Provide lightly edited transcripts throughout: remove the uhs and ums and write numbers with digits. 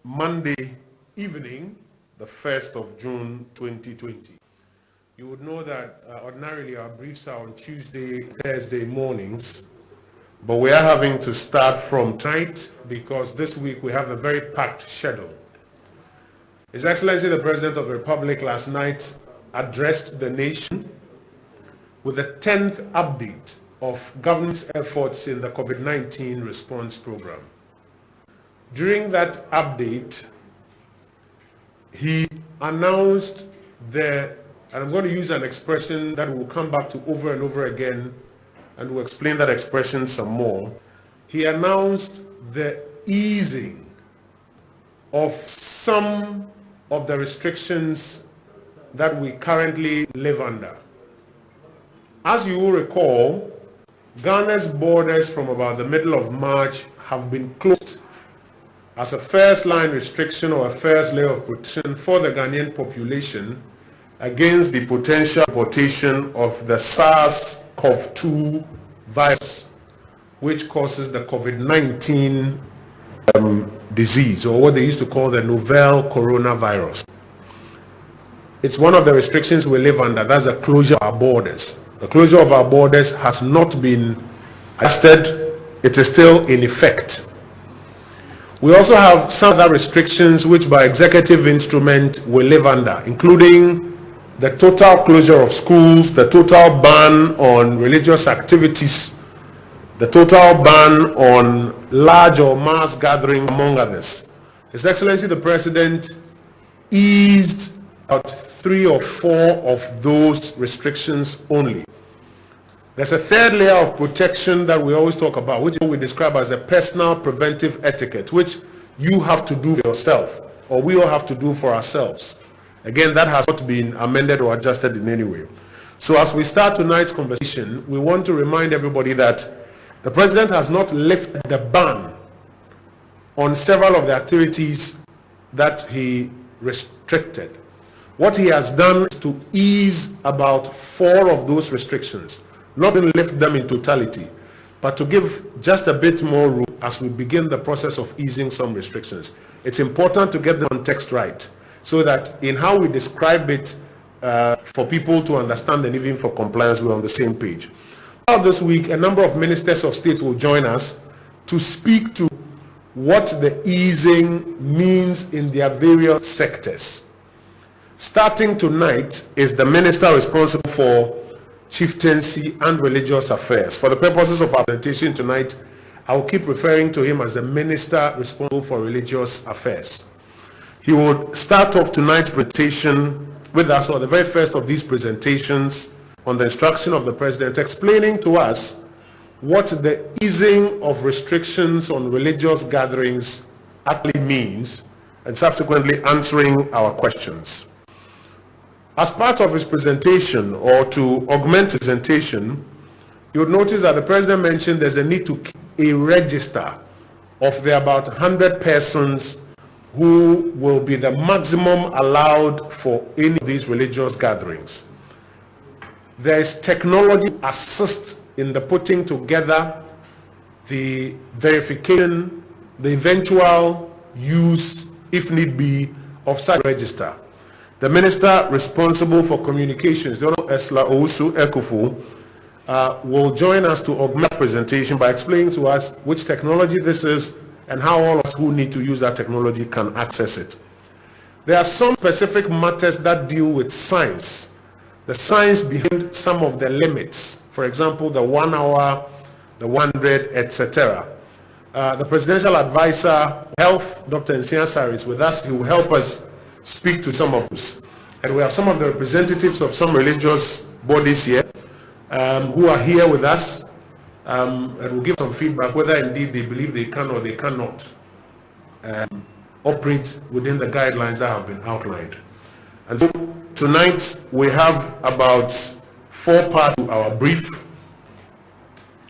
Monday evening, the 1st of June 2020. You would know that ordinarily our briefs are on Tuesday, Thursday mornings, but we are having to start from tonight because this week we have a very packed schedule. His Excellency the President of the Republic last night addressed the nation with the 10th update of government's efforts in the COVID-19 response program. During that update, he announced and I'm going to use an expression that we'll come back to over and over again, and we'll explain that expression some more. He announced the easing of some of the restrictions that we currently live under. As you will recall, Ghana's borders from about the middle of March have been closed as a first line restriction or a first layer of protection for the Ghanaian population against the potential importation of the SARS-CoV-2 virus, which causes the COVID-19 disease, or what they used to call the novel coronavirus. It's one of the restrictions we live under. That's the closure of our borders. The closure of our borders has not been adjusted. It is still in effect. We also have some other restrictions which by executive instrument we live under, including the total closure of schools, the total ban on religious activities, the total ban on large or mass gathering, among others. His Excellency the President eased about 3 or 4 of those restrictions only. There's a third layer of protection that we always talk about, which we describe as a personal preventive etiquette, which you have to do for yourself, or we all have to do for ourselves. Again, that has not been amended or adjusted in any way. So as we start tonight's conversation, we want to remind everybody that the President has not lifted the ban on several of the activities that he restricted. What he has done is to ease about 4 of those restrictions, not to lift them in totality, but to give just a bit more room as we begin the process of easing some restrictions. It's important to get the context right so that in how we describe it for people to understand and even for compliance, we're on the same page. This week, a number of ministers of state will join us to speak to what the easing means in their various sectors. Starting tonight is the minister responsible for Chieftaincy and religious affairs. For the purposes of our presentation tonight, I will keep referring to him as the minister responsible for religious affairs. He will start off tonight's presentation with us, or the very first of these presentations, on the instruction of the President, explaining to us what the easing of restrictions on religious gatherings actually means, and subsequently answering our questions. As part of his presentation, or to augment his presentation, you would notice that the President mentioned there's a need to keep a register of the about 100 persons who will be the maximum allowed for any of these religious gatherings. There is technology to assist in the putting together, the verification, the eventual use, if need be, of such a register. The Minister responsible for communications, Dr. Esla Owusu Ekufu, will join us to augment the presentation by explaining to us which technology this is and how all of us who need to use that technology can access it. There are some specific matters that deal with science, the science behind some of the limits, for example, the 1 hour, the 100, etc. The Presidential Advisor, Health, Dr. Nsia Sari, is with us. He will help us speak to some of us. And we have some of the representatives of some religious bodies here who are here with us and will give some feedback whether indeed they believe they can or they cannot operate within the guidelines that have been outlined. And so tonight we have about 4 parts to our brief,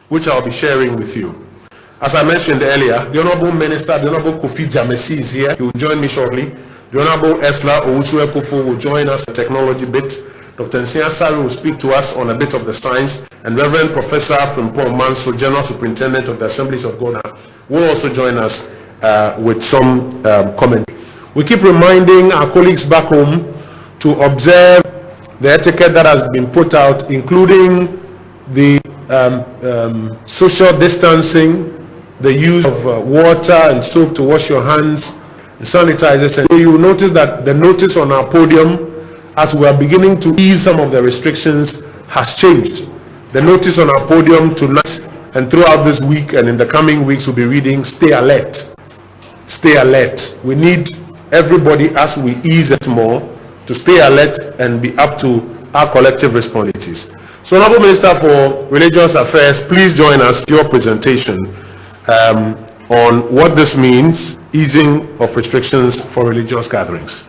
which I'll be sharing with you. As I mentioned earlier, the Honorable Minister, the Honorable Kofi Dzamesi, is here. He will join me shortly. The Honorable Esla Owusu Ekufu will join us in the technology bit. Dr. Nsia Sari will speak to us on a bit of the science, and Reverend Professor Frimpong Manso, General Superintendent of the Assemblies of God, will also join us with some comment. We keep reminding our colleagues back home to observe the etiquette that has been put out, including the social distancing, the use of water and soap to wash your hands, sanitizers. And you will notice that the notice on our podium, as we are beginning to ease some of the restrictions, has changed. The notice on our podium tonight and throughout this week and in the coming weeks will be reading, stay alert. Stay alert. We need everybody, as we ease it more, to stay alert and be up to our collective responsibilities. So, Honorable Minister for Religious Affairs, please join us in your presentation on what this means, easing of restrictions for religious gatherings.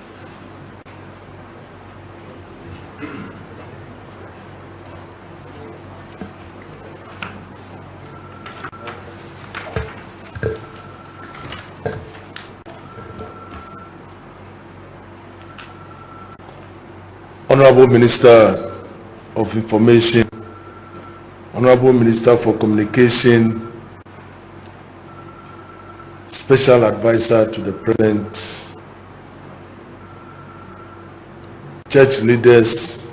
Honorable Minister of Information, Honorable Minister for Communication, Special Advisor to the President, church leaders,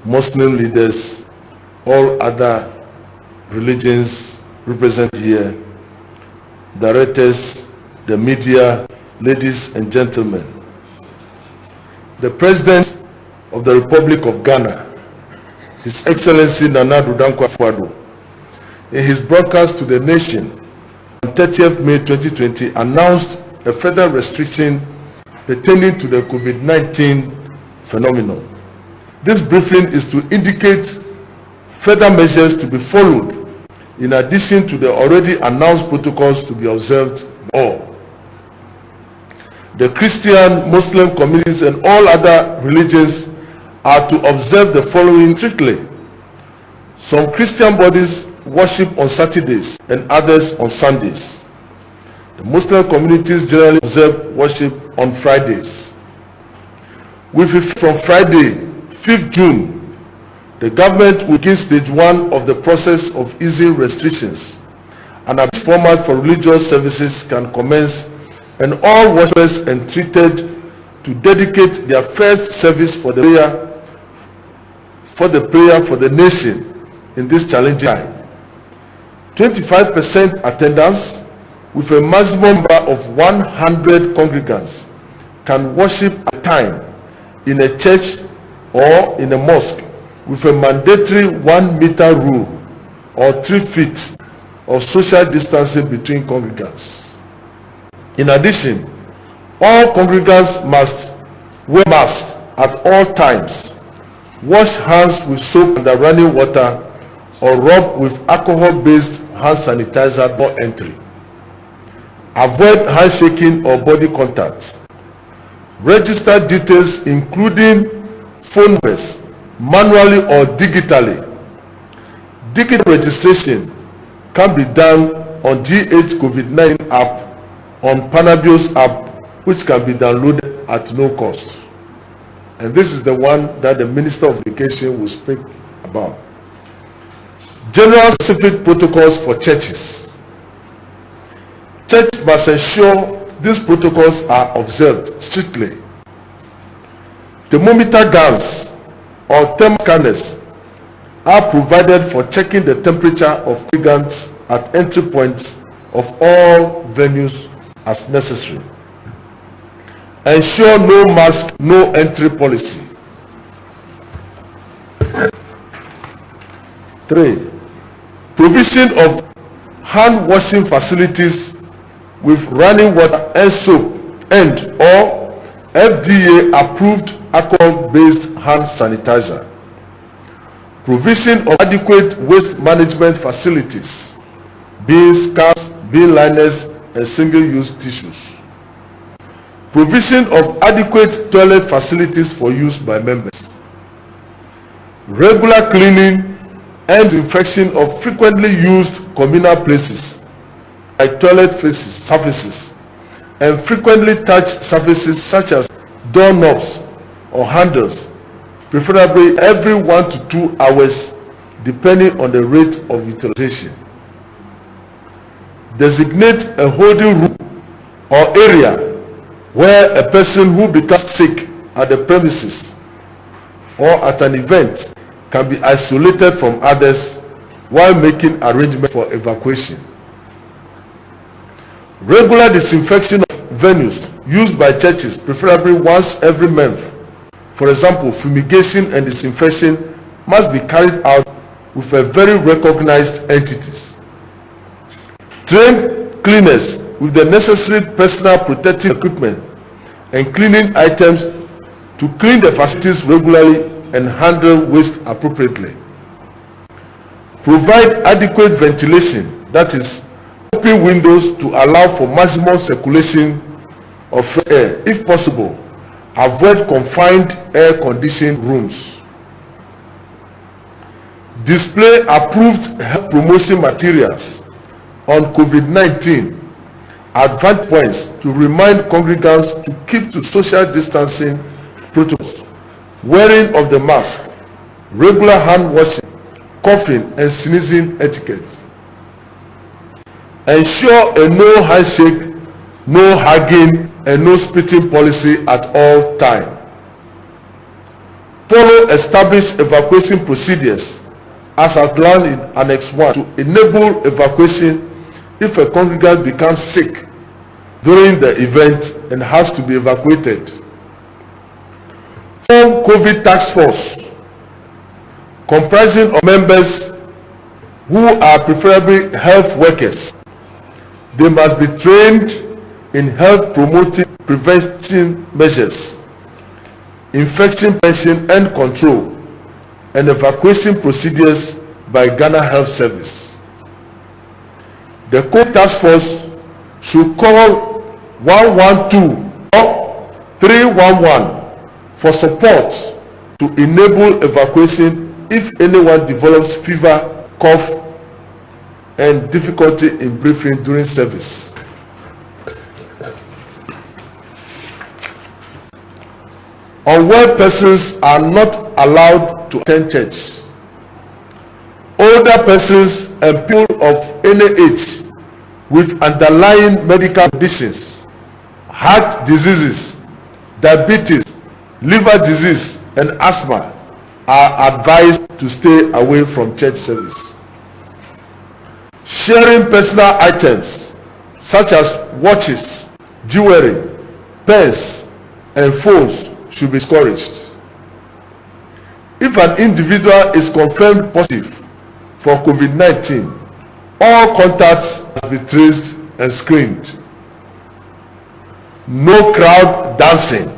Muslim leaders, all other religions represented here, directors, the media, ladies and gentlemen. The President of the Republic of Ghana, His Excellency Nana Addo Dankwa Akufo-Addo, in his broadcast to the nation on 30th May 2020, announced a further restriction pertaining to the COVID-19 phenomenon. This briefing is to indicate further measures to be followed in addition to the already announced protocols to be observed by all. The Christian, Muslim communities and all other religions are to observe the following strictly. Some Christian bodies worship on Saturdays and others on Sundays. The Muslim communities generally observe worship on Fridays. With effect from Friday, 5th June, the government will begin stage 1 of the process of easing restrictions, and a format for religious services can commence, and all worshippers entreated to dedicate their first service for the prayer for the nation in this challenging time. 25% attendance with a maximum number of 100 congregants can worship at a time in a church or in a mosque with a mandatory 1 meter rule or 3 feet of social distancing between congregants. In addition, all congregants must wear masks at all times, wash hands with soap and running water, or rub with alcohol-based hand sanitizer before entry. Avoid handshaking or body contact. Register details including phone numbers, manually or digitally. Digital registration can be done on GH COVID-19 app, on Panabio's app, which can be downloaded at no cost. And this is the one that the Minister of Education will speak about. General specific protocols for churches. Churches must ensure these protocols are observed strictly. Thermometer guns or thermal scanners are provided for checking the temperature of congregants at entry points of all venues as necessary. Ensure no mask, no entry policy. 3. Provision of hand washing facilities with running water and soap and or FDA approved alcohol-based hand sanitizer. Provision of adequate waste management facilities, bins, cans, bin liners, and single-use tissues. Provision of adequate toilet facilities for use by members. Regular cleaning and disinfection of frequently used communal places like toilet surfaces and frequently touched surfaces such as doorknobs or handles, preferably every 1 to 2 hours depending on the rate of utilization. Designate a holding room or area where a person who becomes sick at the premises or at an event can be isolated from others while making arrangements for evacuation. Regular disinfection of venues used by churches, preferably once every month. For example, fumigation and disinfection must be carried out with a very recognized entities. Train cleaners with the necessary personal protective equipment and cleaning items to clean the facilities regularly and handle waste appropriately. Provide adequate ventilation, that is, open windows to allow for maximum circulation of fresh air. If possible, avoid confined air-conditioned rooms. Display approved health promotion materials on COVID-19 at vantage points to remind congregants to keep to social distancing protocols, wearing of the mask, regular hand washing, coughing and sneezing etiquette. Ensure a no handshake, no hugging and no spitting policy at all times. Follow established evacuation procedures as outlined in Annex 1 to enable evacuation if a congregant becomes sick during the event and has to be evacuated. Form COVID task force comprising of members who are preferably health workers. They must be trained in health promoting prevention measures, infection prevention and control, and evacuation procedures by Ghana Health Service. The COVID task force should call 112 or 311 for support to enable evacuation if anyone develops fever, cough, and difficulty in breathing during service. Unwell persons are not allowed to attend church. Older persons and people of any age with underlying medical conditions, heart diseases, diabetes, liver disease, and asthma are advised to stay away from church service. Sharing personal items such as watches, jewelry, pens, and phones should be discouraged. If an individual is confirmed positive for COVID-19, all contacts must be traced and screened. No crowd dancing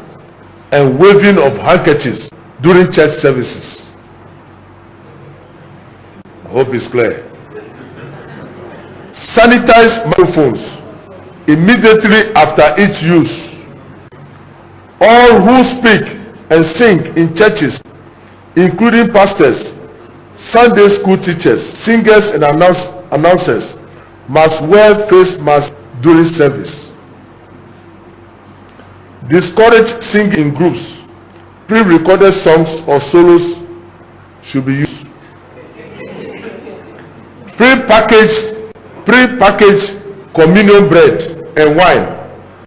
and waving of handkerchiefs during church services. I hope it's clear. Sanitize microphones immediately after each use. All who speak and sing in churches, including pastors, Sunday school teachers, singers, and announcers, must wear face masks during service. Discourage singing in groups. Pre-recorded songs or solos should be used. Pre-packaged communion bread and wine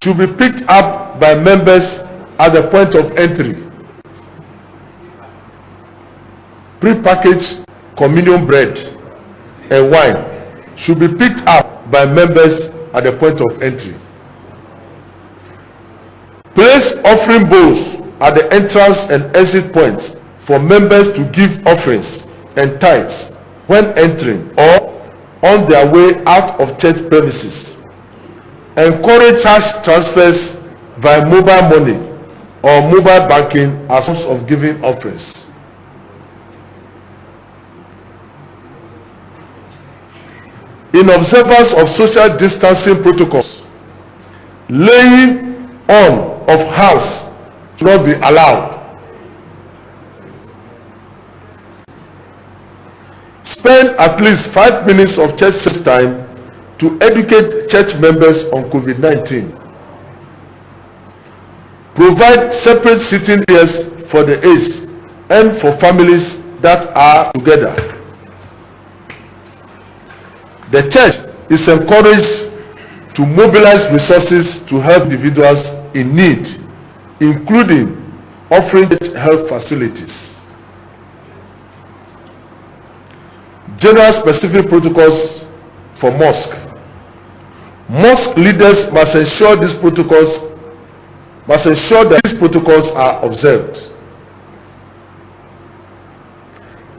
should be picked up by members at the point of entry. Pre-packaged communion bread and wine should be picked up by members at the point of entry. Place offering bowls at the entrance and exit points for members to give offerings and tithes when entering or on their way out of church premises. Encourage cash transfers via mobile money or mobile banking as forms of giving offerings. In observance of social distancing protocols, laying on of hands should not be allowed. Spend at least 5 minutes of church service time to educate church members on COVID-19. Provide separate sitting areas for the aged and for families that are together. The church is encouraged to mobilize resources to help individuals in need, including offering health facilities. General specific protocols for mosque. Mosque leaders must ensure that these protocols are observed.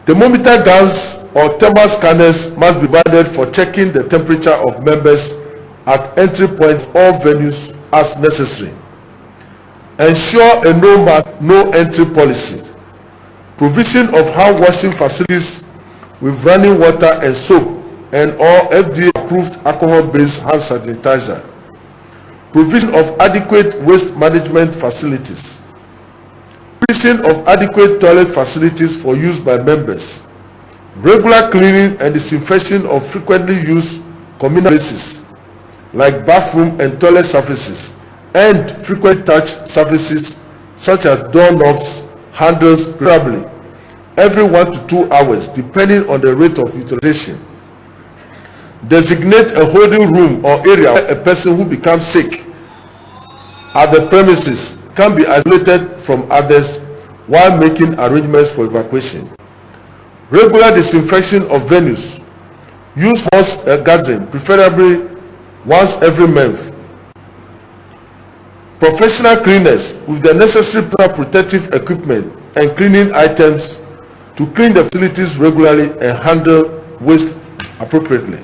Thermometer guns or thermal scanners must be provided for checking the temperature of members at entry points of all venues as necessary. Ensure a no mask, no entry policy. Provision of hand washing facilities with running water and soap and or FDA approved alcohol-based hand sanitizer. Provision of adequate waste management facilities. Provision of adequate toilet facilities for use by members. Regular cleaning and disinfection of frequently used communal places like bathroom and toilet surfaces and frequent touch surfaces such as doorknobs, handles, preferably every 1 to 2 hours depending on the rate of utilization. Designate a holding room or area where a person who becomes sick at the premises can be isolated from others while making arrangements for evacuation. Regular disinfection of venues. Use once a gathering, preferably once every month. Professional cleaners with the necessary protective equipment and cleaning items to clean the facilities regularly and handle waste appropriately.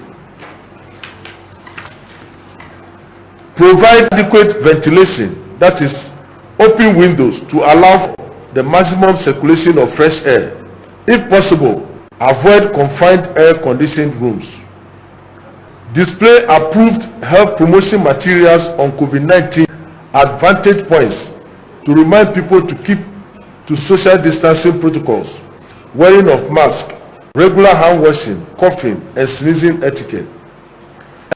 Provide adequate ventilation, that is, open windows to allow for the maximum circulation of fresh air. If possible, avoid confined air-conditioned rooms. Display approved health promotion materials on COVID-19 advantage points to remind people to keep to social distancing protocols, wearing of masks, regular hand washing, coughing, and sneezing etiquette.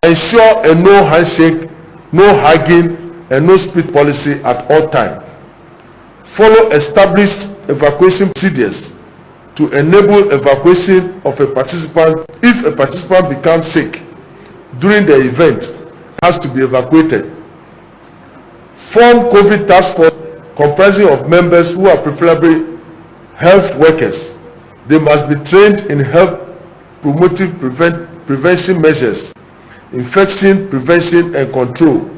Ensure a no handshake, no hugging, and no spit policy at all times. Follow established evacuation procedures to enable evacuation of a participant if a participant becomes sick during the event has to be evacuated. Form COVID task force comprising of members who are preferably health workers. They must be trained in health promotive prevention measures, infection prevention and control,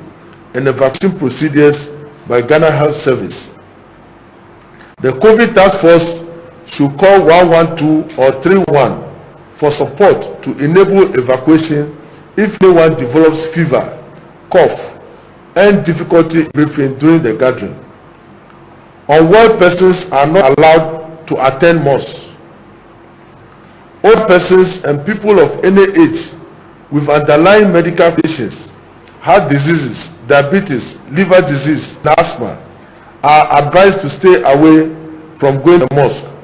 and evacuation procedures by Ghana Health Service. The COVID task force should call 112 or 31 for support to enable evacuation if anyone develops fever, cough, and difficulty breathing during the gathering. Unwell persons are not allowed to attend mosques. Old persons and people of any age with underlying medical conditions, heart diseases, diabetes, liver disease, and asthma are advised to stay away from going to the mosque.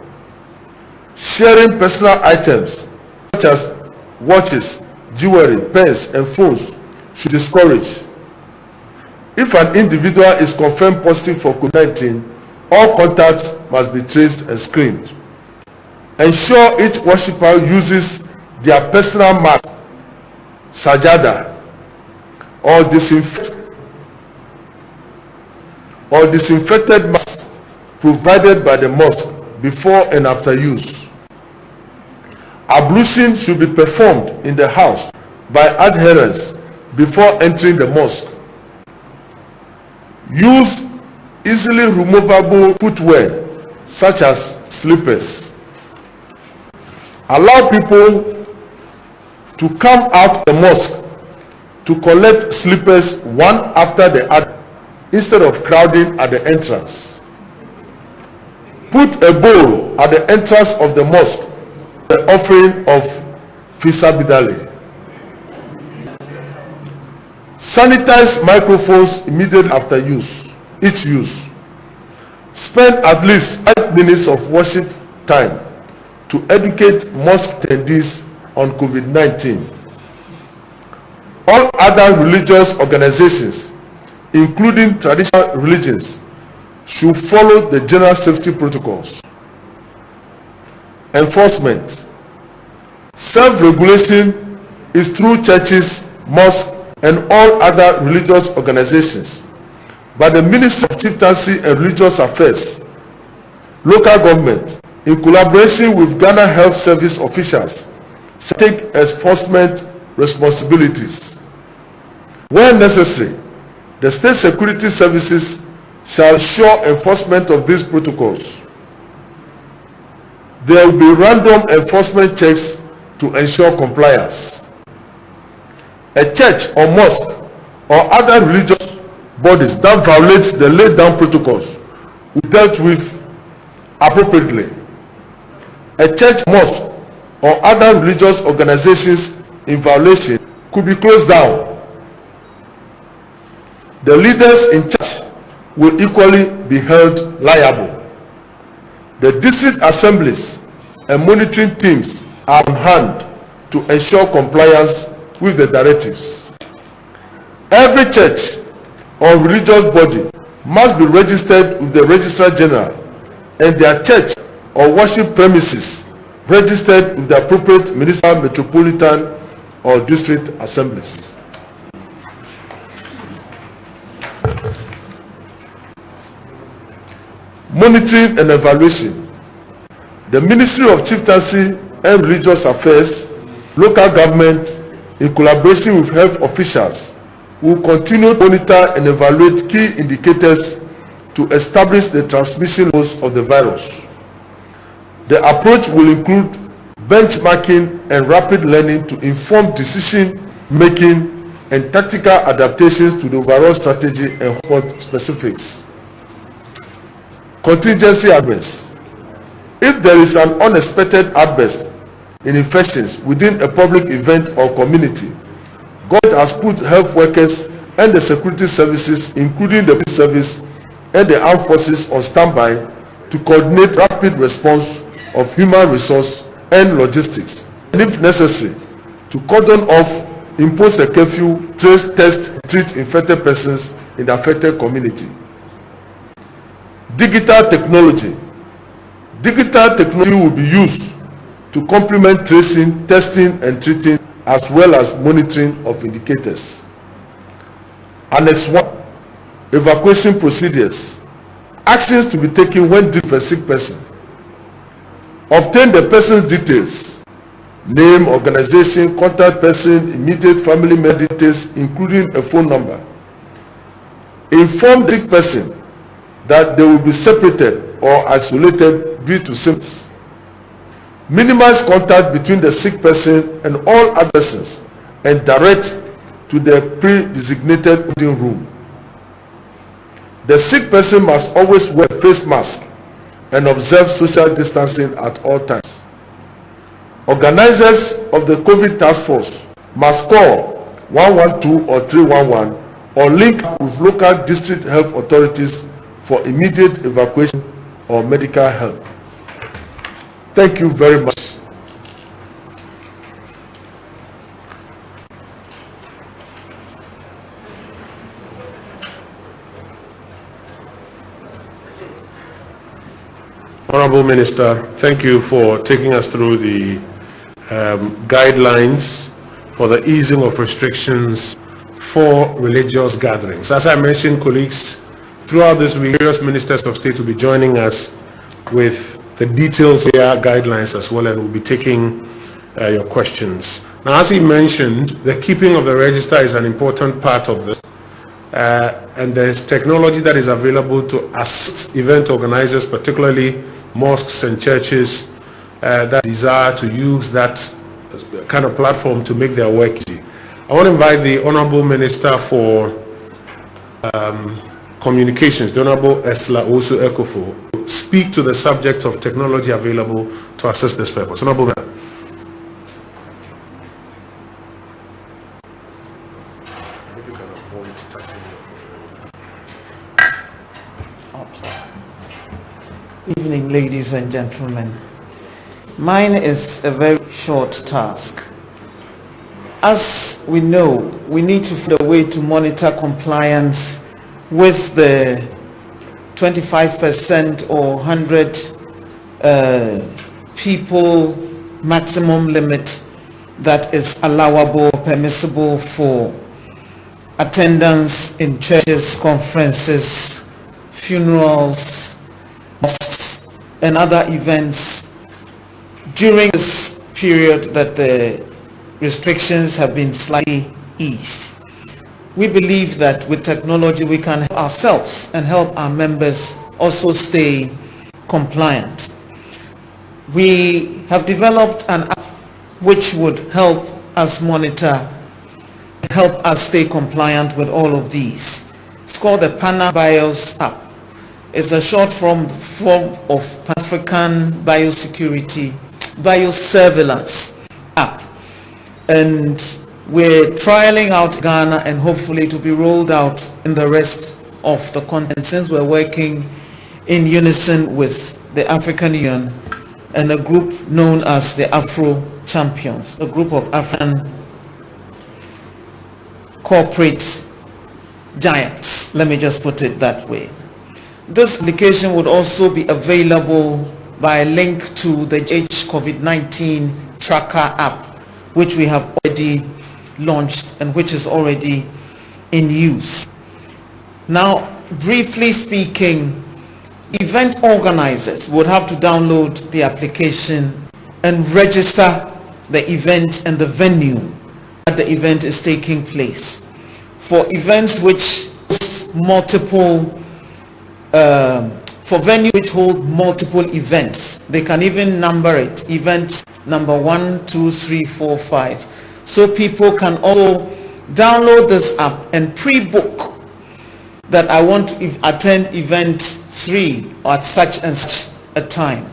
Sharing personal items such as watches, jewelry, pens, and phones should be discouraged. If an individual is confirmed positive for COVID-19, all contacts must be traced and screened. Ensure each worshipper uses their personal mask, sajada, or disinfected mask provided by the mosque before and after use. Ablution should be performed in the house by adherents before entering the mosque. Use easily removable footwear such as slippers. Allow people to come out of the mosque to collect slippers one after the other instead of crowding at the entrance. Put a bowl at the entrance of the mosque, the offering of fisabidali. Sanitize microphones immediately after each use. Spend at least 5 minutes of worship time to educate mosque attendees on COVID-19. All other religious organizations, including traditional religions, should follow the general safety protocols. Enforcement. Self-regulation is through churches, mosques, and all other religious organizations. by the Ministry of Chieftaincy and Religious Affairs, local government, in collaboration with Ghana Health Service officials, shall take enforcement responsibilities. Where necessary, the state security services shall ensure enforcement of these protocols. There will be random enforcement checks to ensure compliance. A church or mosque or other religious bodies that violate the laid down protocols will be dealt with appropriately. A church, mosque or other religious organizations in violation could be closed down. The leaders in charge will equally be held liable. The district assemblies and monitoring teams are on hand to ensure compliance with the directives. Every church or religious body must be registered with the Registrar General and their church or worship premises registered with the appropriate municipal, metropolitan or district assemblies. Monitoring and evaluation. The Ministry of Chieftaincy and Religious Affairs, local government, in collaboration with health officials, will continue to monitor and evaluate key indicators to establish the transmission levels of the virus. The approach will include benchmarking and rapid learning to inform decision-making and tactical adaptations to the overall strategy and hotspot specifics. Contingency outbursts. If there is an unexpected outburst in infections within a public event or community, government has put health workers and the security services, including the police service and the armed forces, on standby to coordinate rapid response of human resource and logistics, and if necessary, to cordon off, impose a curfew, trace, test, treat infected persons in the affected community. Digital technology. Digital technology will be used to complement tracing, testing, and treating, as well as monitoring of indicators. Annex 1. Evacuation procedures. Actions to be taken when dealing with a sick person. Obtain the person's details: name, organization, contact person, immediate family member details, including a phone number. Inform the sick person that they will be separated or isolated due to symptoms. Minimize contact between the sick person and all other persons and direct to the pre-designated holding room. The sick person must always wear a face mask and observe social distancing at all times. Organizers of the COVID task force must call 112 or 311 or link up with local district health authorities for immediate evacuation or medical help. Thank you very much. Honorable Minister, thank you for taking us through the guidelines for the easing of restrictions for religious gatherings. As I mentioned, colleagues, throughout this week, various ministers of state will be joining us with the details of their guidelines as well, and we'll be taking your questions. Now, as he mentioned, the keeping of the register is an important part of this, and there's technology that is available to assist event organizers, particularly mosques and churches that desire to use that kind of platform to make their work easy. I want to invite the Honorable Minister for Communications, the Honorable Esla Osu Ekofo, to speak to the subject of technology available to assist this purpose. Honorable Minister. Evening, ladies and gentlemen. Mine is a very short task. As we know, we need to find a way to monitor compliance with the 25% or 100 people maximum limit that is allowable, permissible for attendance in churches, conferences, funerals, mosques, and other events during this period that the restrictions have been slightly eased. We believe that with technology we can help ourselves and help our members also stay compliant. We have developed an app which would help us monitor, help us stay compliant with all of these. It's called the PANA BIOS app. It's a short form of Pan-African Biosecurity, Biosurveillance app. And we're trialing out Ghana, and hopefully it will be rolled out in the rest of the continent, since we're working in unison with the African Union and a group known as the Afro Champions, a group of African corporate giants. Let me just put it that way. This application would also be available by a link to the COVID-19 tracker app, which we have already launched and which is already in use. Now, briefly speaking, event organizers would have to download the application and register the event and the venue that the event is taking place. For events which host multiple, for venues which hold multiple events, they can even number it, event number 1, 2, 3, 4, 5. So people can also download this app and pre-book that I want to attend event 3 at such and such a time.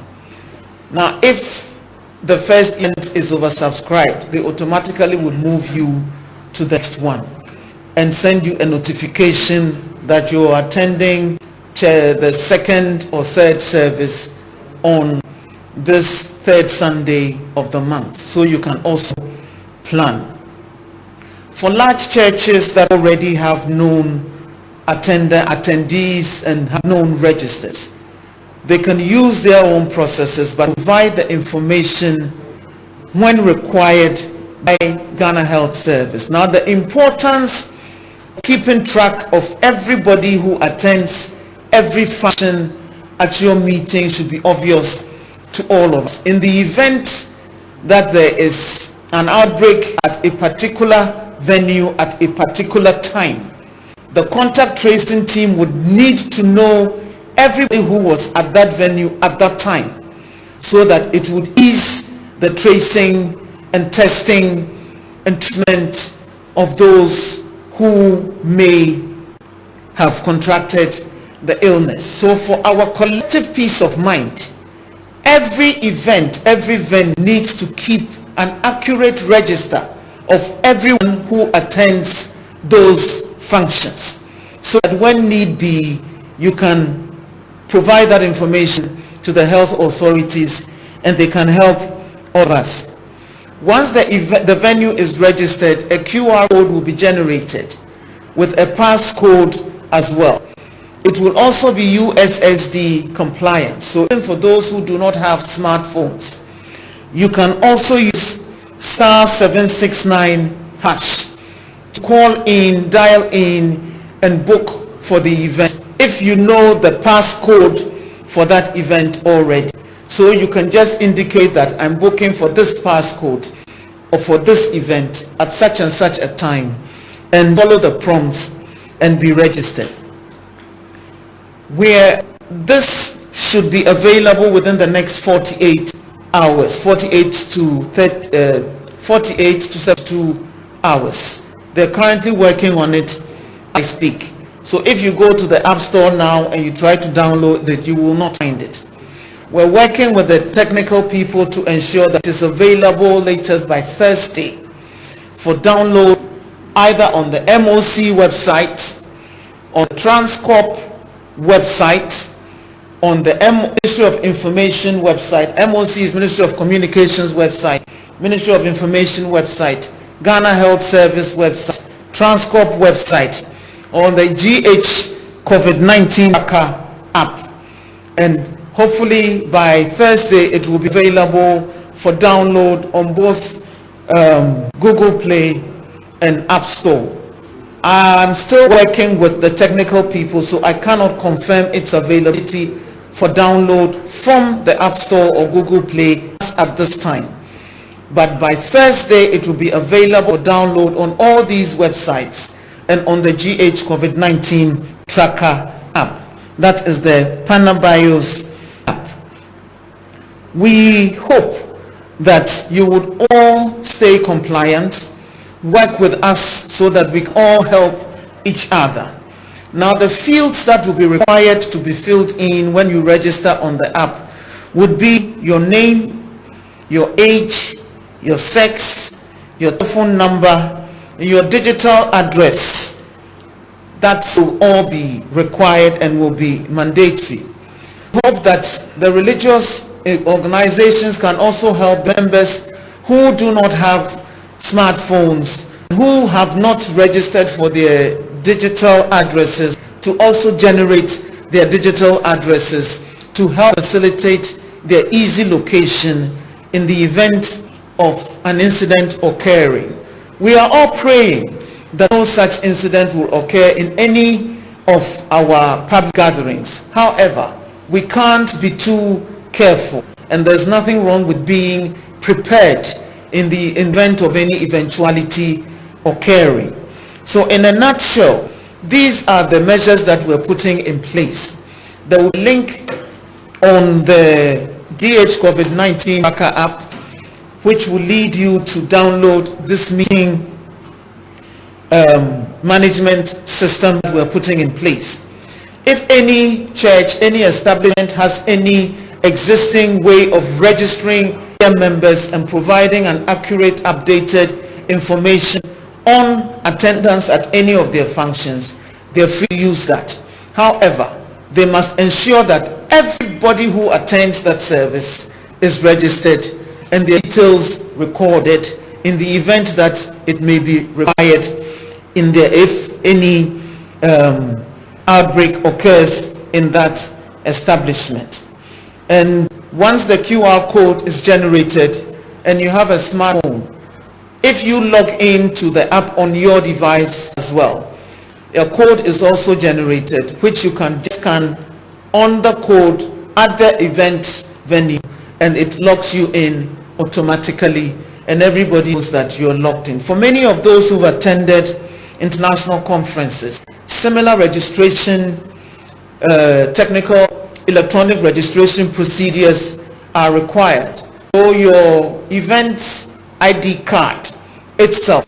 Now, if the first event is oversubscribed, they automatically would move you to the next one and send you a notification that you are attending the second or third service on this third Sunday of the month, so you can also plan. For large churches that already have known attendees and have known registers, they can use their own processes but provide the information when required by Ghana Health Service. Now, the importance of keeping track of everybody who attends every function at your meeting should be obvious to all of us. In the event that there is an outbreak at a particular venue at a particular time, the contact tracing team would need to know everybody who was at that venue at that time, so that it would ease the tracing and testing and treatment of those who may have contracted the illness. So for our collective peace of mind, every event, every venue needs to keep an accurate register of everyone who attends those functions, so that when need be, you can provide that information to the health authorities and they can help others. Once the venue is registered, a QR code will be generated with a passcode as well. It will also be USSD compliant. So even for those who do not have smartphones, you can also use *769# to call in, dial in, and book for the event if you know the passcode for that event already. So you can just indicate that I'm booking for this passcode or for this event at such and such a time, and follow the prompts and be registered. Where this should be available within the next 48 hours, 48 to 72 hours. They're currently working on it as I speak. So if you go to the App Store now and you try to download it, you will not find it. We're working with the technical people to ensure that it's available latest by Thursday for download, either on the MOC website, on the Transcorp website, on the Ministry of Information website. MOC is Ministry of Communications website, Ministry of Information website, Ghana Health Service website, Transcorp website, on the GH COVID-19 app, and hopefully by Thursday it will be available for download on both Google Play and App Store I'm still working with the technical people, so I cannot confirm its availability for download from the App Store or Google Play at this time. But by Thursday, it will be available for download on all these websites and on the GH COVID-19 Tracker app. That is the Panabios app. We hope that you would all stay compliant, work with us so that we all help each other. Now, the fields that will be required to be filled in when you register on the app would be your name, your age, your sex, your telephone number, your digital address. That will all be required and will be mandatory. I hope that the religious organizations can also help members who do not have smartphones, who have not registered for their digital addresses, to also generate their digital addresses to help facilitate their easy location in the event of an incident occurring. We are all praying that no such incident will occur in any of our public gatherings. However, we can't be too careful, and there's nothing wrong with being prepared in the event of any eventuality occurring. So in a nutshell, these are the measures that we're putting in place. The link on the GH COVID-19 Tracker app, which will lead you to download this meeting management system that we're putting in place. If any church, any establishment has any existing way of registering their members and providing an accurate, updated information on attendance at any of their functions, they're free to use that. However, they must ensure that everybody who attends that service is registered and their details recorded in the event that it may be required in there if any outbreak occurs in that establishment. And once the QR code is generated and you have a smartphone, if you log into the app on your device as well, a code is also generated which you can scan on the code at the event venue, and it locks you in automatically, and everybody knows that you're locked in. For many of those who've attended international conferences, similar registration, technical electronic registration procedures are required. So your event ID card itself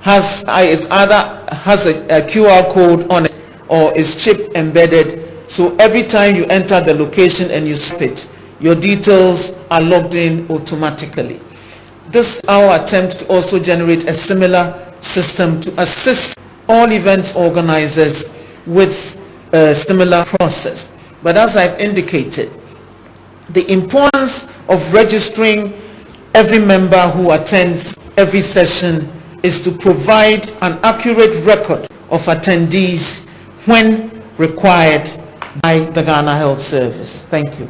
has a QR code on it or is chip embedded. So every time you enter the location and you swipe it, your details are logged in automatically. This is our attempt to also generate a similar system to assist all events organizers with a similar process. But as I've indicated, the importance of registering every member who attends every session is to provide an accurate record of attendees when required by the Ghana Health Service. Thank you.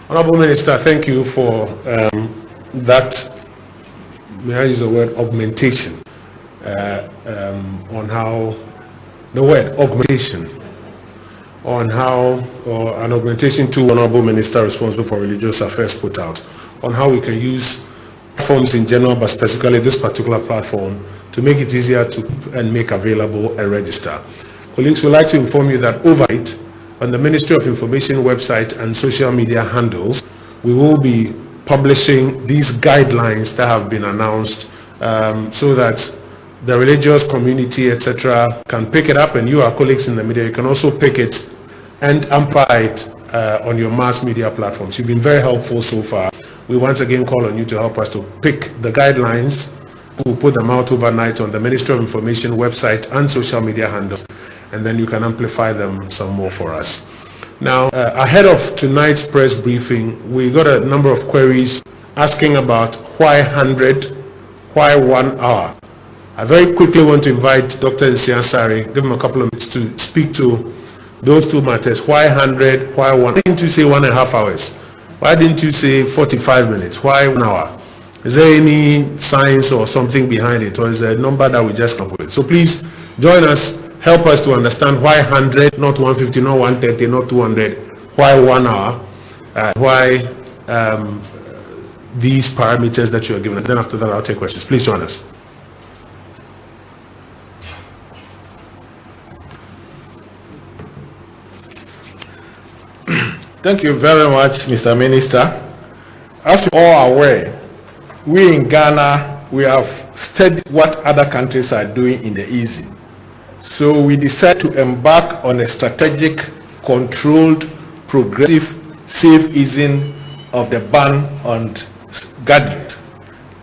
Honorable Minister, thank you for that, may I use the word augmentation, on how, the word augmentation, on how, or an augmentation to Honorable Minister responsible for religious affairs put out, on how we can use platforms in general, but specifically this particular platform, to make it easier to and make available a register. Colleagues, we'd like to inform you that overnight, on the Ministry of Information website and social media handles, we will be publishing these guidelines that have been announced so that the religious community, etc., can pick it up, and you, our colleagues in the media, you can also pick it and amplify it on your mass media platforms. You've been very helpful so far. We once again call on you to help us to pick the guidelines. We'll put them out overnight on the Ministry of Information website and social media handles, and then you can amplify them some more for us. Now, ahead of tonight's press briefing, we got a number of queries asking about why 100, why 1 hour. I very quickly want to invite Dr. Nsiansari, give him a couple of minutes to speak to those two matters. Why 100, why 1? I think to say 1.5 hours. Why didn't you say 45 minutes? Why 1 hour? Is there any science or something behind it, or is there a number that we just come up with? So please join us, help us to understand why 100, not 150, not 130, not 200, why 1 hour, why these parameters that you are given. And then after that, I'll take questions. Please join us. Thank you very much, Mr. Minister. As you all are aware, we in Ghana, we have studied what other countries are doing in the easing. So we decided to embark on a strategic, controlled, progressive, safe easing of the ban on gatherings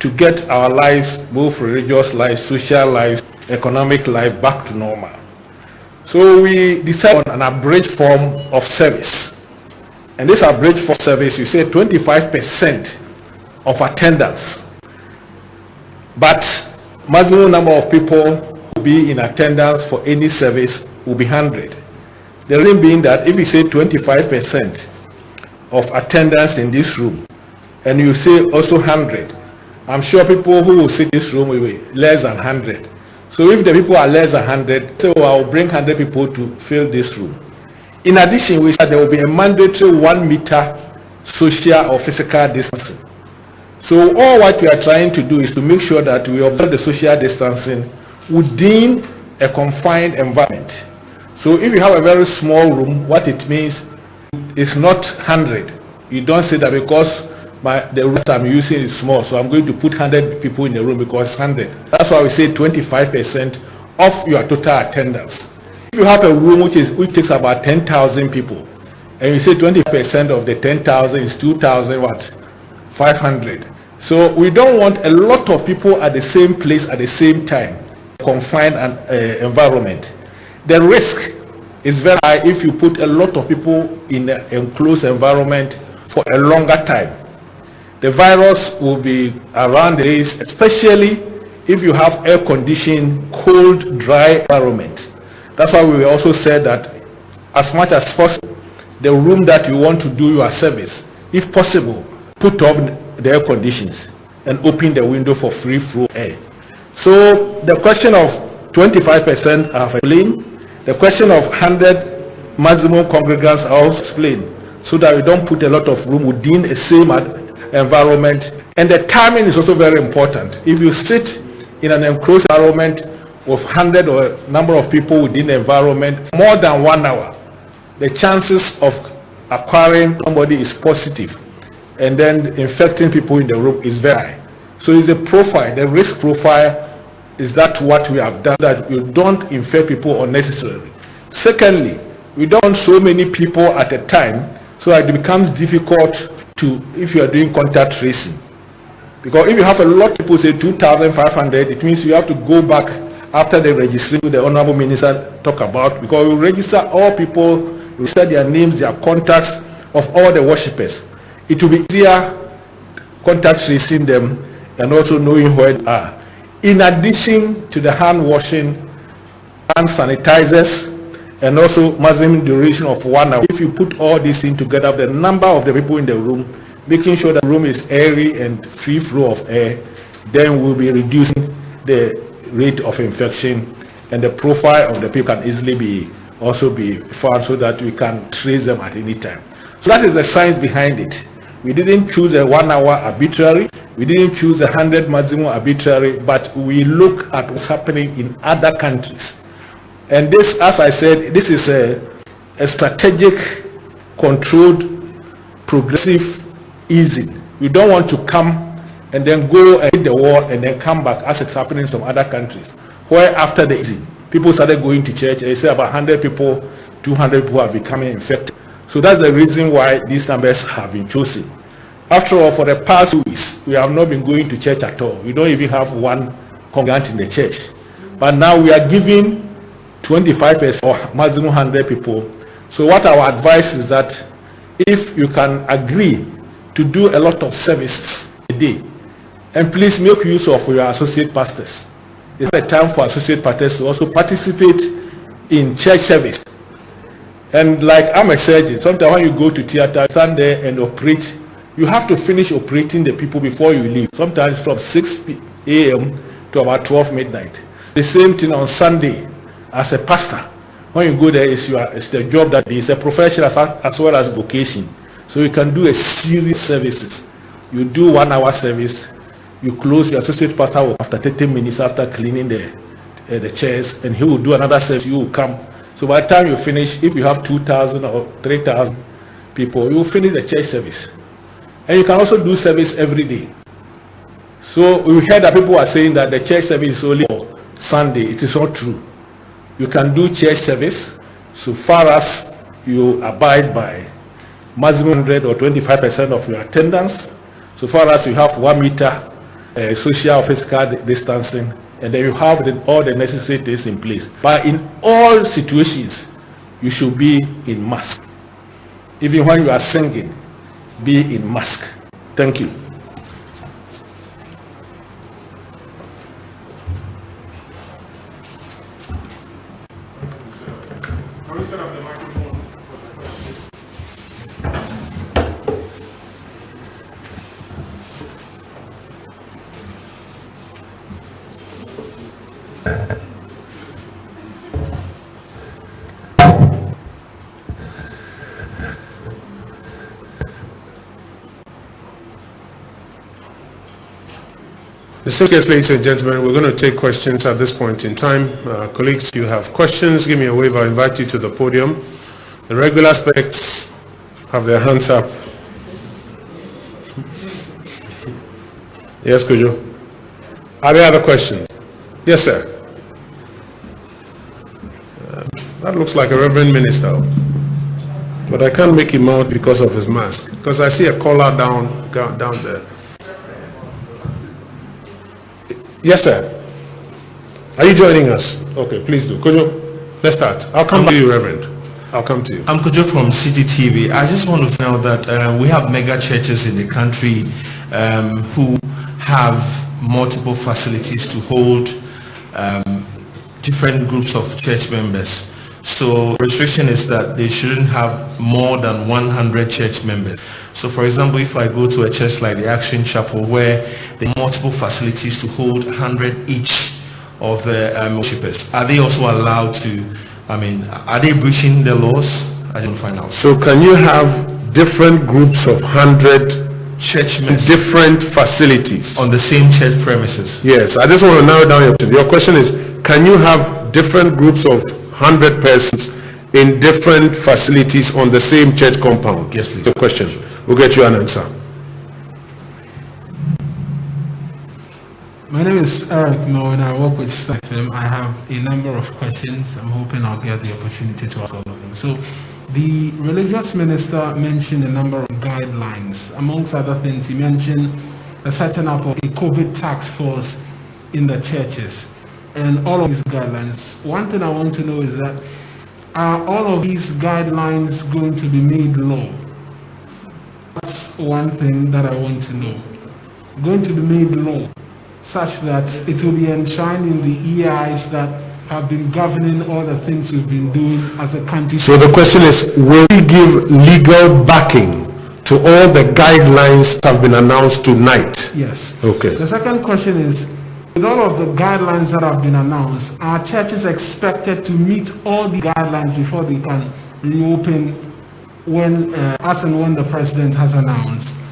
to get our lives, both religious lives, social lives, economic life, back to normal. So we decided on an abridged form of service. And this abridged form of service, you say 25% of attendance. But maximum number of people who will be in attendance for any service will be 100. The reason being that if you say 25% of attendance in this room, and you say also 100, I'm sure people who will sit in this room will be less than 100. So if the people are less than 100, so I will bring 100 people to fill this room. In addition, we said there will be a mandatory 1 meter social or physical distancing. So all what we are trying to do is to make sure that we observe the social distancing within a confined environment. So if you have a very small room, what it means is not 100. You don't say that because the room that I'm using is small, so I'm going to put 100 people in the room because it's 100. That's why we say 25% of your total attendance. If you have a room which takes about 10,000 people, and you say 20% of the 10,000 is 2,500. So we don't want a lot of people at the same place at the same time, confined environment. The risk is very high if you put a lot of people in an enclosed environment for a longer time. The virus will be around the days, especially if you have air-conditioned, cold, dry environment. That's why we also said that as much as possible, the room that you want to do your service, if possible, put off the air conditions and open the window for free flow air. So the question of 25% I have explained. The question of 100 maximum congregants I also explained, so that we don't put a lot of room within the same environment. And the timing is also very important. If you sit in an enclosed environment with 100 or number of people within the environment more than 1 hour, the chances of acquiring somebody is positive, and then infecting people in the room is very high. So it's a profile, the risk profile is that what we have done, that you don't infect people unnecessarily. Secondly, we don't want so many people at a time, so that it becomes difficult to, if you are doing contact tracing. Because if you have a lot of people, say 2,500, it means you have to go back after the registration the Honorable Minister talk about, because we register all people, we register their names, their contacts of all the worshippers. It will be easier contact tracing them and also knowing where they are. In addition to the hand washing, hand sanitizers, and also maximum duration of 1 hour. If you put all these things together, the number of the people in the room, making sure the room is airy and free flow of air, then we'll be reducing the rate of infection, and the profile of the people can easily be found, so that we can trace them at any time. So that is the science behind it. We didn't choose a 1 hour arbitrary, we didn't choose 100 maximum arbitrary, but we look at what's happening in other countries. And this, as I said, this is a strategic, controlled, progressive easing. We don't want to come and then go and hit the wall and then come back, as it's happening in some other countries, where after the easing, people started going to church, and they say about 100 people, 200 people have become infected. So that's the reason why these numbers have been chosen. After all, for the past 2 weeks, we have not been going to church at all. We don't even have one congregant in the church. But now we are giving 25% or maximum 100 people. So what our advice is that if you can agree to do a lot of services a day, and please make use of your associate pastors. It's a time for associate pastors to also participate in church service. And like I'm a surgeon, sometimes when you go to theater, stand there and operate you have to finish operating the people before you leave. Sometimes from 6 a.m. to about 12 midnight. The same thing on Sunday. As a pastor, when you go there, it's the job that is a profession as well as vocation. So you can do a series of services. You do 1 hour service, you close, your associate pastor after 30 minutes after cleaning the chairs, and he will do another service, you will come. So by the time you finish, if you have 2,000 or 3,000 people, you will finish the church service. And you can also do service every day. So we heard that people are saying that the church service is only for Sunday. It is not true. You can do church service so far as you abide by maximum 100 or 25% of your attendance, so far as you have 1 meter social or physical distancing, and then you have all the necessary things in place. But in all situations, you should be in mask. Even when you are singing, be in mask. Thank you. Distinguished ladies and gentlemen, we're going to take questions at this point in time. Colleagues, you have questions, give me a wave. I'll invite you to the podium. The regular aspects have their hands up. Yes, Kujo. Are there other questions? Yes, sir. That looks like a reverend minister, but I can't make him out because of his mask, because I see a collar down there. Yes, sir. Are you joining us? Okay, please do. Kojo, let's start. I'll come to you, Reverend. I'll come to you. I'm Kojo from CTTV. I just want to know that we have mega churches in the country who have multiple facilities to hold different groups of church members. So restriction is that they shouldn't have more than 100 church members. So for example, if I go to a church like the Action Chapel where there are multiple facilities to hold 100 each of the worshippers, are they also allowed to, are they breaching the laws? I didn't find out. So can you have different groups of 100 church members different facilities on the same church premises? Yes, I just want to narrow down your question. Your question is, can you have different groups of 100 persons in different facilities on the same church compound? Yes, please. The question. We'll get you an answer. My name is Eric Mo and I work with StarFM. I have a number of questions. I'm hoping I'll get the opportunity to ask all of them. So the religious minister mentioned a number of guidelines. Amongst other things, he mentioned the setting up of a COVID task force in the churches and all of these guidelines. One thing I want to know is that are all of these guidelines going to be made law? That's one thing that I want to know. Going to be made law such that it will be enshrined in the EIs that have been governing all the things we've been doing as a country. So the question is, will we give legal backing to all the guidelines that have been announced tonight? Yes. Okay. The second question is, with all of the guidelines that have been announced, are churches expected to meet all the guidelines before they can reopen when, as and when the president has announced?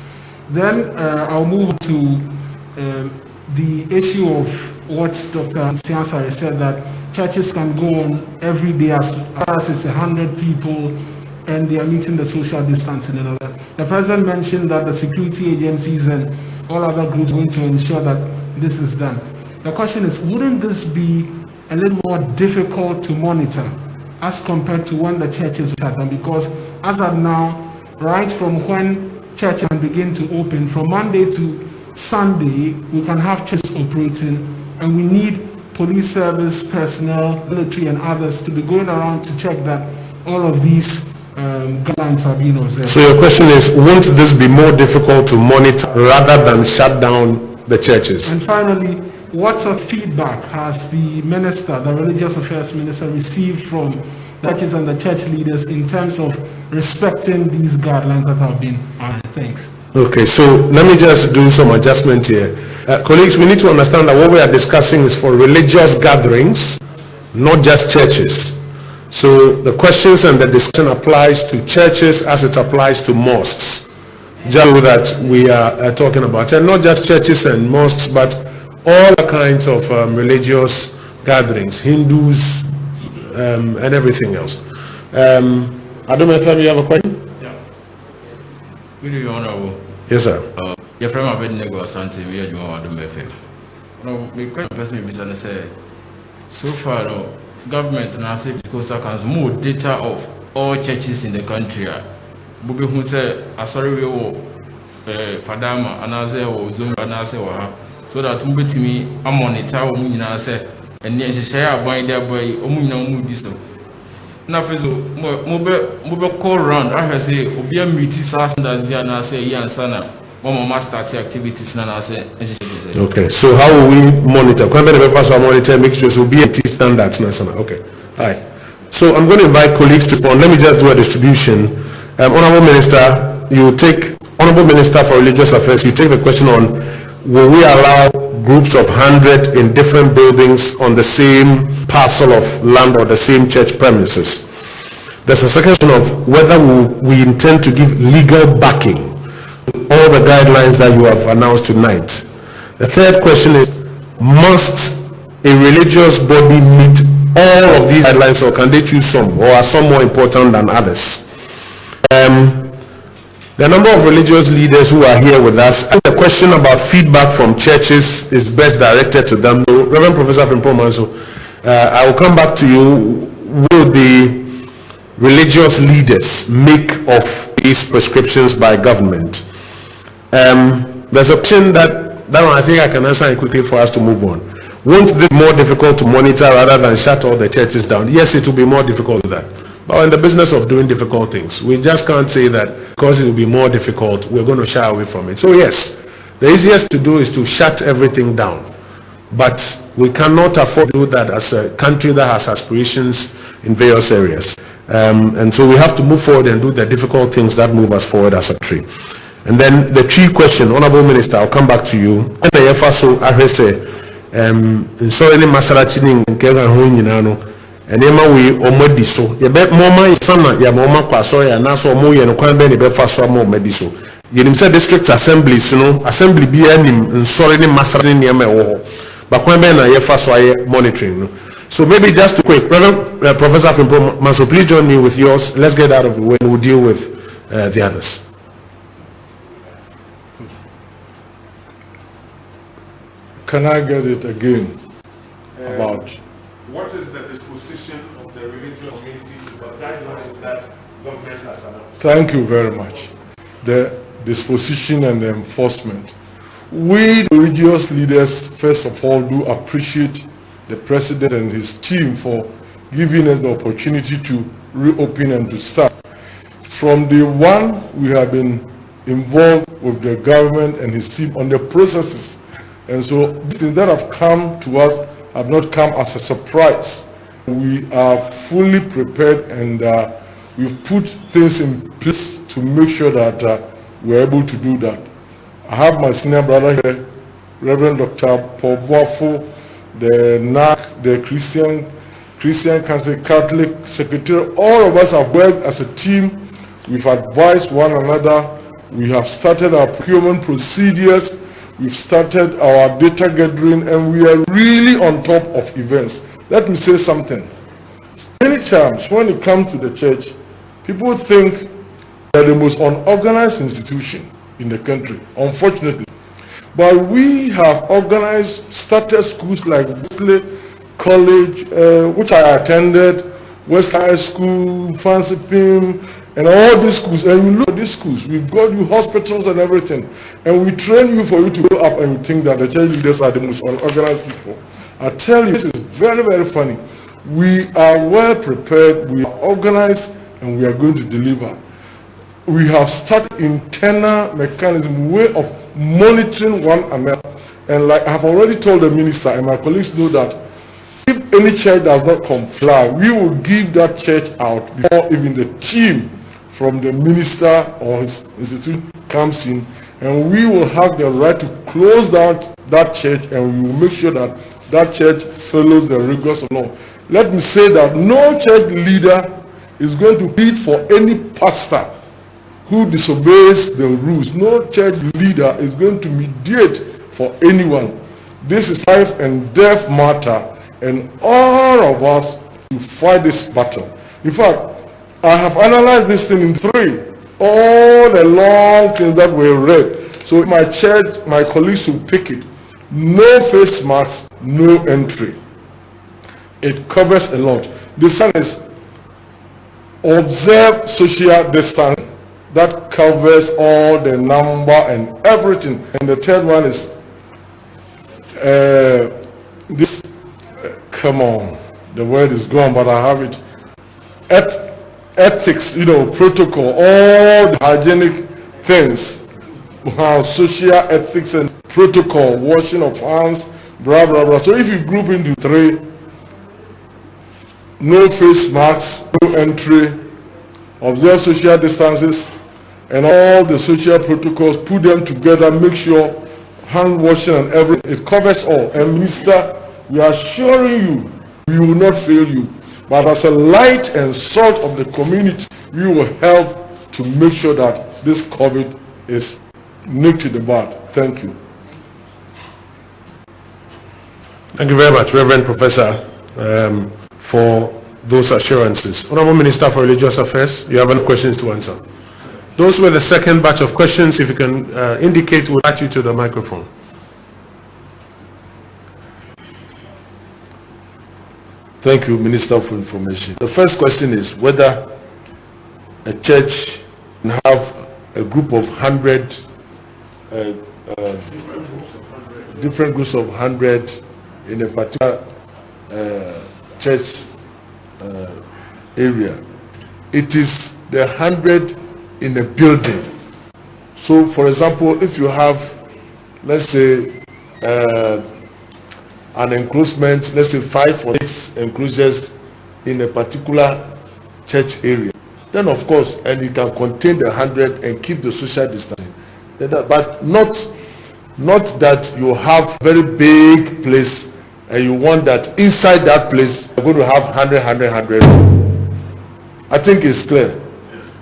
Then I'll move to the issue of what Dr. Siansari said, that churches can go on every day as far as it's 100 people and they are meeting the social distancing and all that. The president mentioned that the security agencies and all other groups are going to ensure that this is done. The question is, wouldn't this be a little more difficult to monitor as compared to when the churches shut down? Because as of now, right from when churches can begin to open, from Monday to Sunday, we can have churches operating, and we need police service personnel, military and others to be going around to check that all of these guidelines are being observed. So your question is, won't this be more difficult to monitor rather than shut down the churches? And finally, what sort of feedback has the minister, the religious affairs minister, received from the churches and the church leaders in terms of respecting these guidelines that have been? Thanks. Okay, so let me just do some adjustment here. Colleagues, we need to understand that what we are discussing is for religious gatherings, not just churches. So the questions and the discussion applies to churches as it applies to mosques. Just so that we are talking about, and not just churches and mosques, but all kinds of religious gatherings, Hindus, and everything else. I don't know if you have a question? Yeah. Good evening, Honorable. Yes, sir. Your friend have been negotiating me at Madam FM. No, the question person say, so far, no, government and say because I can more data of all churches in the country. Bubi who say, I sorry we will Fadama and I say, or Zone and I say, so that Mubi to me, I'm on it, I will say, and yes, share by their boy, Omuna Mudiso. Nafizo mobile call round I say obia meeting standards there and I say yeah sana mama start activities na say. Okay, so how will we monitor? Can be the first one monitor make sure so be standards na sana. Okay. All right. So I'm going to invite colleagues to phone. Let me just do a distribution. Honorable Minister, you take Honorable Minister for Religious Affairs, you take the question on will we allow groups of 100 in different buildings on the same parcel of land or the same church premises. There's a second question of whether we intend to give legal backing to all the guidelines that you have announced tonight. The third question is, must a religious body meet all of these guidelines, or can they choose some, or are some more important than others? The number of religious leaders who are here with us, and the question about feedback from churches is best directed to them. Reverend Professor Fimpomanso, I will come back to you. Will the religious leaders make of these prescriptions by government? There's a question that one I think I can answer quickly for us to move on. Won't this be more difficult to monitor rather than shut all the churches down? Yes, it will be more difficult than that. But we're in the business of doing difficult things. We just can't say that because it will be more difficult, we're going to shy away from it. So yes, the easiest to do is to shut everything down. But we cannot afford to do that as a country that has aspirations in various areas. And so we have to move forward and do the difficult things that move us forward as a country. And then the key question, Honorable Minister, I'll come back to you. And the FSO, I say, so any masarachini in Kenya Huinano. And we omedi so ye be moma isana ya moma kwaso ya naso mo ye no kwan be ne be fa so mo omedi so ye nim say district assemblies no assembly bi anim nsori ne masara ne niam e wo ho ba kwan be na ye fa so aye monitoring no. So maybe just to quick, Professor Fimpomanso, please join me with yours. Let's get out of the way and we'll deal with the others. Can I get it again about what is the disposition of the religious community to the guidelines that government has announced? Thank you very much. The disposition and the enforcement. We, the religious leaders, first of all, do appreciate the President and his team for giving us the opportunity to reopen and to start. From day one, we have been involved with the government and his team on the processes. And so things that have come to us have not come as a surprise. We are fully prepared and we've put things in place to make sure that we're able to do that. I have my senior brother here, Reverend Dr. Paul Boafo, the NAC, the Christian Council, Catholic Secretary. All of us have worked as a team. We've advised one another. We have started our procurement procedures. We've started our data gathering, and we are really on top of events. Let me say something. Many times when it comes to the church, people think they're the most unorganized institution in the country, unfortunately. But we have started schools like Wesley College, which I attended, West High School, Fancy Pim, and all these schools. And you look at these schools, we've got you hospitals and everything. And we train you for you to go up and you think that the church leaders are the most unorganized people. I tell you, this is very, very funny. We are well prepared, we are organized, and we are going to deliver. We have started internal mechanism, way of monitoring one another. And like I've already told the minister, and my colleagues know that, if any church does not comply, we will give that church out before even the team from the minister or his institute comes in, and we will have the right to close down that church, and we will make sure that that church follows the rigors of law. Let me say that no church leader is going to plead for any pastor who disobeys the rules. No church leader is going to mediate for anyone. This is life and death matter, and all of us to fight this battle. In fact, I have analyzed this thing in 3, all the long things that were read. So my church, my colleagues will pick it. No face masks, no entry. It covers a lot. The second is observe social distancing. That covers all the number and everything. And the third one is come on, the word is gone, but I have it. Ethics, protocol, all the hygienic things, social ethics and protocol, washing of hands, blah, blah, blah. So if you group into 3, no face masks, no entry, observe social distances, and all the social protocols, put them together, make sure hand washing and everything, it covers all. And Minister, we are assuring you, we will not fail you. But as a light and salt of the community, we will help to make sure that this COVID is nipped to the bud. Thank you. Thank you very much, Reverend Professor, for those assurances. Honorable Minister for Religious Affairs, you have enough questions to answer. Those were the second batch of questions. If you can indicate, we'll add you to the microphone. Thank you, Minister, for information. The first question is whether a church can have a group of 100, different groups of 100 in a particular church area. It is the 100 in a building. So, for example, if you have, let's say, an enclosement, let's say 5 or 6 enclosures in a particular church area, then of course, and it can contain the 100 and keep the social distancing. But not that you have very big place and you want that inside that place you're going to have 100. I think it's clear.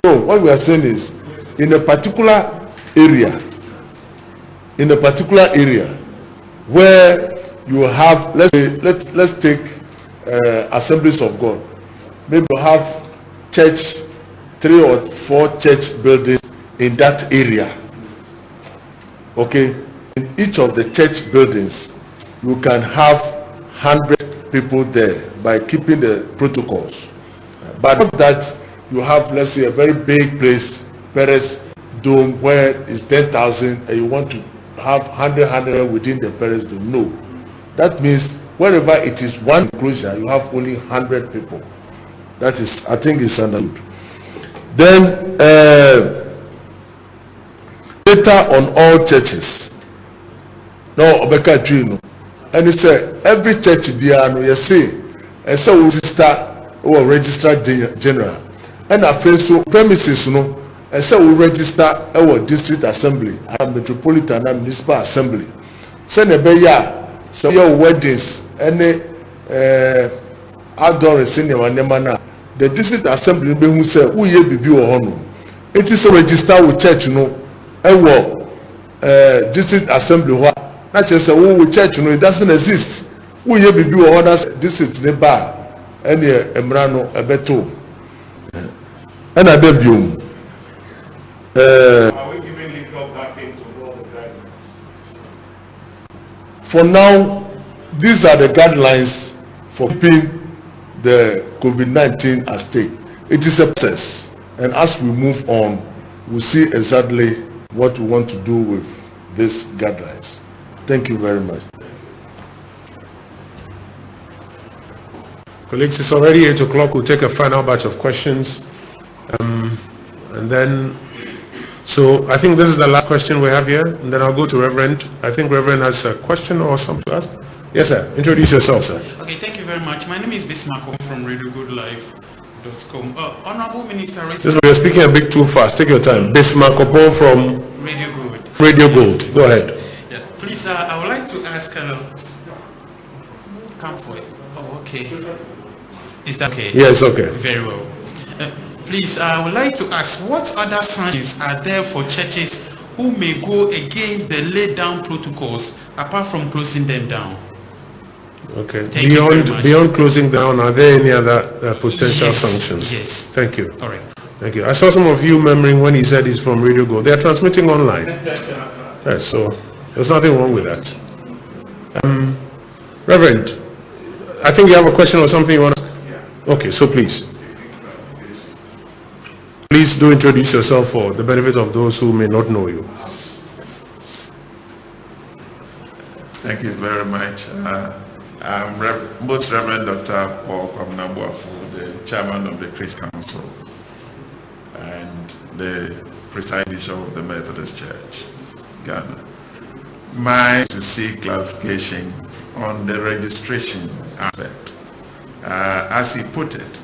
So what we are saying is, in a particular area where you have, let's take Assemblies of God. Maybe you have 3 or 4 church buildings in that area. Okay, in each of the church buildings, you can have 100 people there by keeping the protocols. But not that you have, let's say, a very big place, Perez Dome, where it's 10,000, and you want to have 100 within the Perez Dome. No. That means wherever it is one enclosure, you have only 100 people. That is, I think it's understood. Then, data on all churches. No, Obeka Twino. And he said, every church, you say, and so we register general. And I feel so premises, and so we register our district assembly, our metropolitan and municipal assembly. Send a beya. So your weddings, any outdoor senior and the district assembly who say who ye be or honor. It is a register with church, district assembly not just a who church, it doesn't exist. Who ye be or others district nearby any emrano a beto. And a debut. Are we giving legal backing to all the guidelines? For now, these are the guidelines for keeping the COVID-19 at stake. It is a process, and as we move on, we'll see exactly what we want to do with these guidelines. Thank you very much. Colleagues, it's already 8 o'clock. We'll take a final batch of questions. And then, so I think this is the last question we have here, and then I'll go to Reverend. I think Reverend has a question or something to ask. Yes, sir. Introduce yourself, sir. Okay, thank you very much. My name is Bismarck from RadioGoodLife.com. Honorable Minister, you're speaking a bit too fast. Take your time. Bismarck from Radio Good. Radio Gold. Go ahead. Yeah, please, I would like to ask, come for it. Oh, okay. Is that okay? Yes, okay. Very well. Please, I would like to ask, what other sanctions are there for churches who may go against the laid down protocols apart from closing them down? Okay. Beyond closing down, are there any other potential sanctions? Yes. Thank you. All right. Thank you. I saw some of you murmuring when he said he's from Radio Go. They are transmitting online. Yes, so there's nothing wrong with that. Reverend, I think you have a question or something you want to... Okay, so please. Please do introduce yourself for the benefit of those who may not know you. Thank you very much. I'm Most Reverend Dr. Paul Kwamnabuafu, the chairman of the Christ Council and the presiding bishop of the Methodist Church, Ghana. Mine to seek clarification on the registration aspect. As he put it,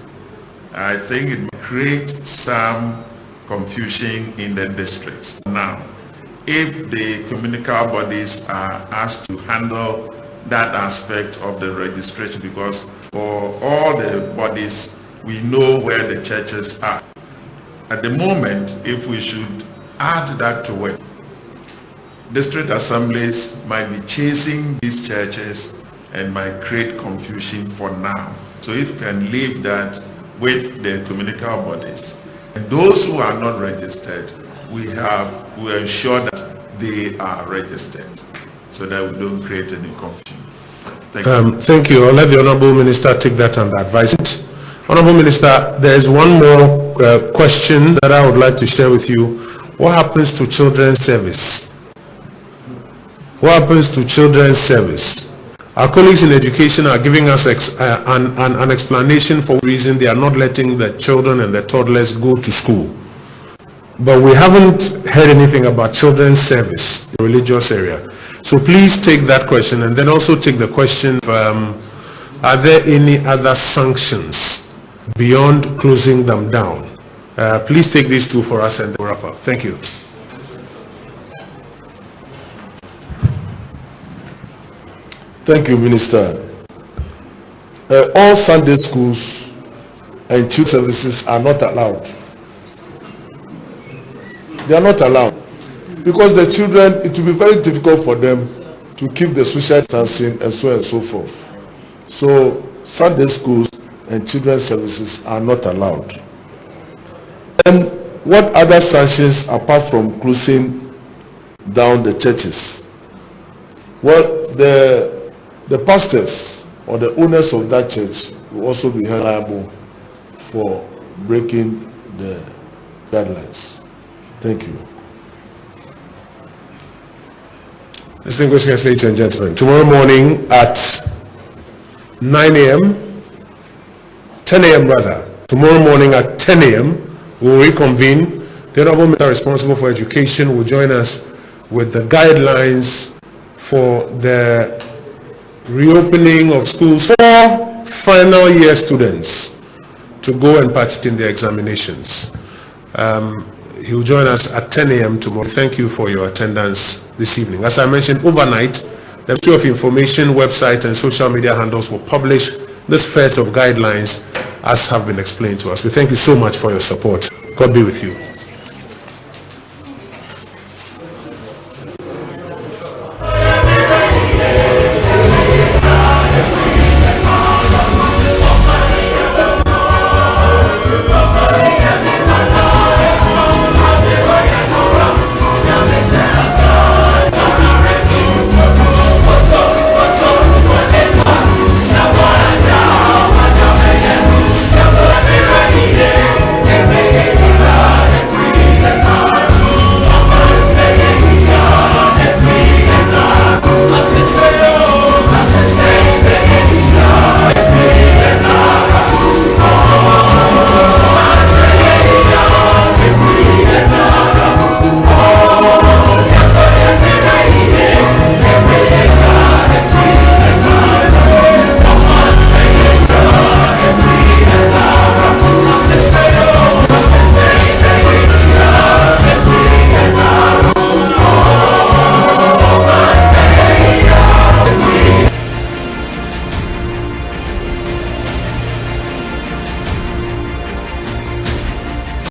I think it may create some confusion in the districts. Now, if the communicable bodies are asked to handle that aspect of the registration, because for all the bodies, we know where the churches are. At the moment, if we should add that to it, district assemblies might be chasing these churches and might create confusion for now. So if we can leave that with the communicable bodies, and those who are not registered, we ensure that they are registered so that we don't create any confusion. Thank you. Thank you. I'll let the Honorable Minister take that under advisement. Honorable Minister, there is one more question that I would like to share with you. What happens to children's service? What happens to children's service? Our colleagues in education are giving us an explanation for the reason they are not letting the children and the toddlers go to school. But we haven't heard anything about children's service in the religious area. So please take that question and then also take the question of, are there any other sanctions beyond closing them down? Please take these two for us and then wrap up. Thank you. Thank you, Minister. All Sunday schools and church services are not allowed. They are not allowed because the children, it will be very difficult for them to keep the social distancing and so on and so forth. So Sunday schools and children's services are not allowed. And what other sanctions apart from closing down the churches? Well, the pastors or the owners of that church will also be held liable for breaking the guidelines. Thank you. Distinguished guests, ladies and gentlemen, tomorrow morning at 9 a.m., 10 a.m. rather, tomorrow morning at 10 a.m., we'll reconvene. The Honorable Minister responsible for education will join us with the guidelines for the reopening of schools for final year students to go and participate in the examinations. He will join us at 10 a.m. tomorrow. Thank you for your attendance this evening. As I mentioned, overnight, the Ministry of Information website and social media handles will publish this first of guidelines as have been explained to us. We thank you so much for your support. God be with you.